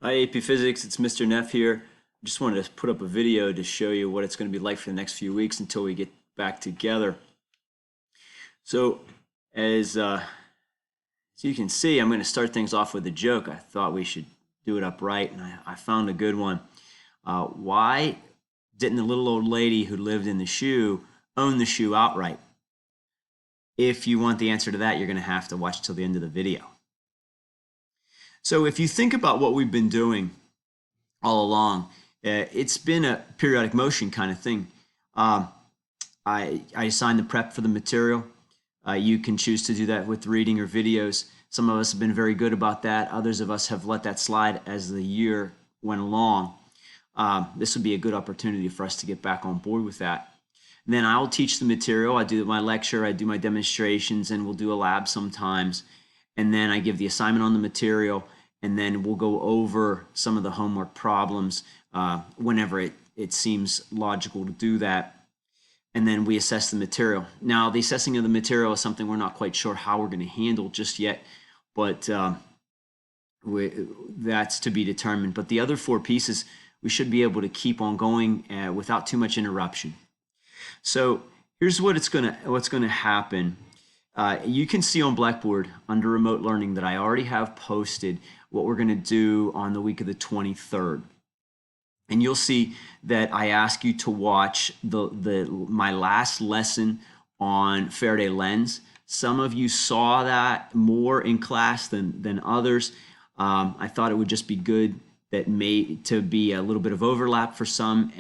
Hi AP Physics, it's Mr. Neff here. Just wanted to put up a video to show you what it's going to be like for the next few weeks until we get back together. So as you can see, I'm going to start things off with a joke. I thought we should do it upright, and I found a good one. Why didn't the little old lady who lived in the shoe own the shoe outright? If you want the answer to that, you're going to have to watch till the end of the video. So if you think about what we've been doing all along, it's been a periodic motion kind of thing. I assign the prep for the material. You can choose to do that with reading or videos. Some of us have been very good about that. Others of us have let that slide as the year went along. This would be a good opportunity for us to get back on board with that. And then I'll teach the material. I do my lecture, I do my demonstrations, and we'll do a lab sometimes. And then I give the assignment on the material, and then we'll go over some of the homework problems whenever it seems logical to do that. And then we assess the material. Now, the assessing of the material is something we're not quite sure how we're going to handle just yet, but that's to be determined. But the other four pieces, we should be able to keep on going without too much interruption. So here's what's going to happen. You can see on Blackboard under remote learning that I already have posted what we're going to do on the week of the 23rd. And you'll see that I ask you to watch my last lesson on Faraday lens. Some of you saw that more in class than others. I thought it would just be good to be a little bit of overlap for some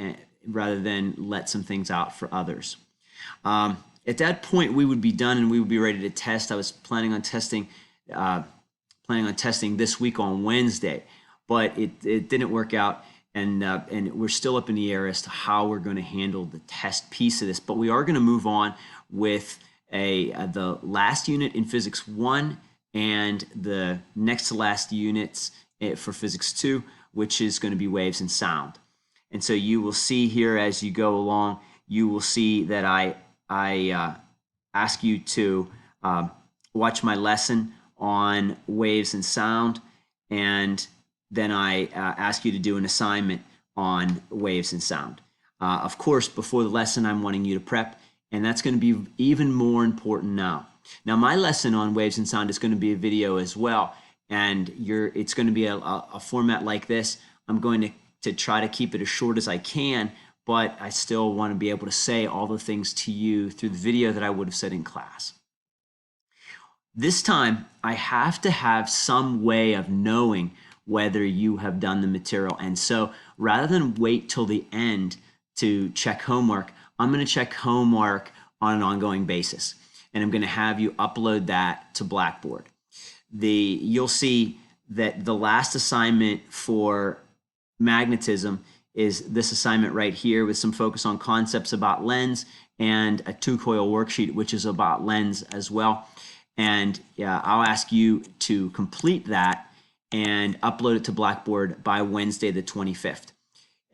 rather than let some things out for others. At that point, we would be done and we would be ready to test. I was planning on testing this week on Wednesday, but it didn't work out. And we're still up in the air as to how we're going to handle the test piece of this. But we are going to move on with the last unit in Physics 1 and the next to last units for Physics 2, which is going to be waves and sound. And so you will see here as you go along, you will see that I ask you to watch my lesson on waves and sound, and then I ask you to do an assignment on waves and sound. Of course, before the lesson, I'm wanting you to prep, and that's going to be even more important now. Now, my lesson on waves and sound is going to be a video as well, and it's going to be a format like this. I'm going to try to keep it as short as I can, but I still want to be able to say all the things to you through the video that I would have said in class. This time, I have to have some way of knowing whether you have done the material. And so rather than wait till the end to check homework, I'm going to check homework on an ongoing basis. And I'm going to have you upload that to Blackboard. You'll see that the last assignment for magnetism is this assignment right here with some focus on concepts about lens and a 2-coil worksheet, which is about lens as well. And I'll ask you to complete that and upload it to Blackboard by Wednesday the 25th.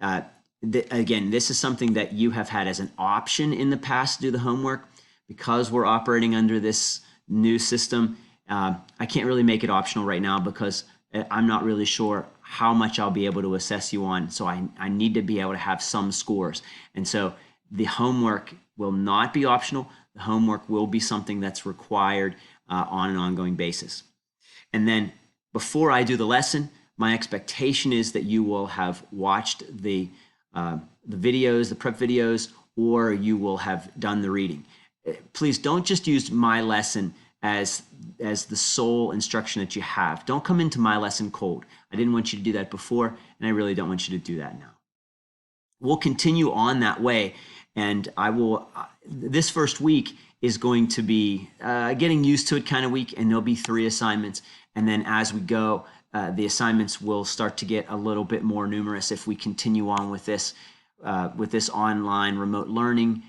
Again, this is something that you have had as an option in the past to do the homework. Because we're operating under this new system, I can't really make it optional right now because I'm not really sure how much I'll be able to assess you on. So I need to be able to have some scores. And so the homework will not be optional. The homework will be something that's required on an ongoing basis. And then before I do the lesson, my expectation is that you will have watched the videos, the prep videos, or you will have done the reading. Please don't just use my lesson as the sole instruction that you have. Don't come into my lesson cold. I didn't want you to do that before, and I really don't want you to do that now. We'll continue on that way, and I will. This first week is going to be getting used to it kind of week, and there'll be 3 assignments. And then as we go, the assignments will start to get a little bit more numerous if we continue on with this online remote learning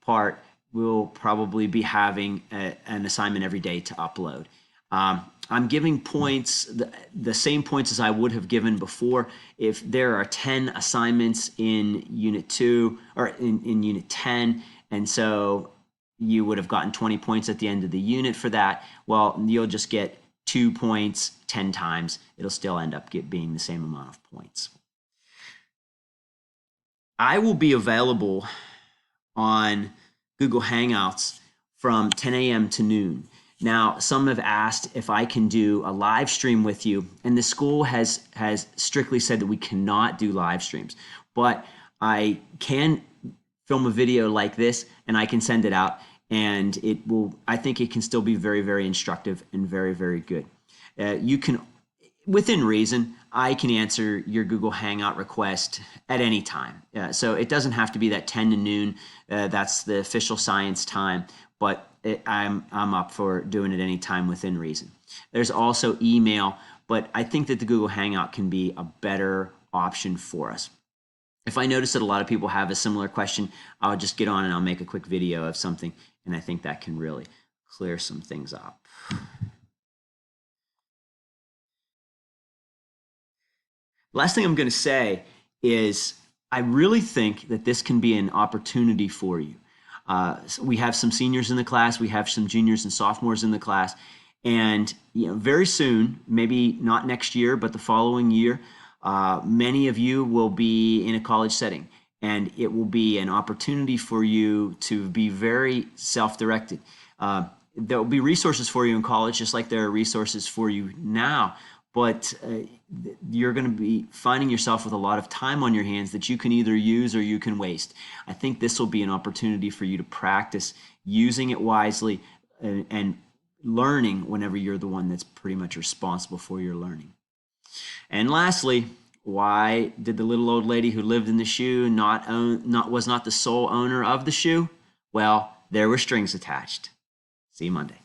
part. We'll probably be having an assignment every day to upload. I'm giving points, the same points as I would have given before. If there are 10 assignments in Unit 2 or in Unit 10, and so you would have gotten 20 points at the end of the unit for that, well, you'll just get 2 points 10 times, it'll still end up being the same amount of points. I will be available on Google Hangouts from 10 a.m. to noon. Now, some have asked if I can do a live stream with you, and the school has strictly said that we cannot do live streams, but I can film a video like this and I can send it out, and I think it can still be very, very instructive and very, very good. You can, within reason, I can answer your Google Hangout request at any time. So it doesn't have to be that 10 to noon. That's the official science time, but I'm up for doing it any time within reason. There's also email, but I think that the Google Hangout can be a better option for us. If I notice that a lot of people have a similar question, I'll just get on and I'll make a quick video of something, and I think that can really clear some things up. Last thing I'm going to say is I really think that this can be an opportunity for you. We have some seniors in the class, we have some juniors and sophomores in the class, and very soon, maybe not next year, but the following year, many of you will be in a college setting, and it will be an opportunity for you to be very self-directed. There will be resources for you in college, just like there are resources for you now, but you're going to be finding yourself with a lot of time on your hands that you can either use or you can waste. I think this will be an opportunity for you to practice using it wisely and learning whenever you're the one that's pretty much responsible for your learning. And lastly, why did the little old lady who lived in the shoe was not the sole owner of the shoe? Well, there were strings attached. See you Monday.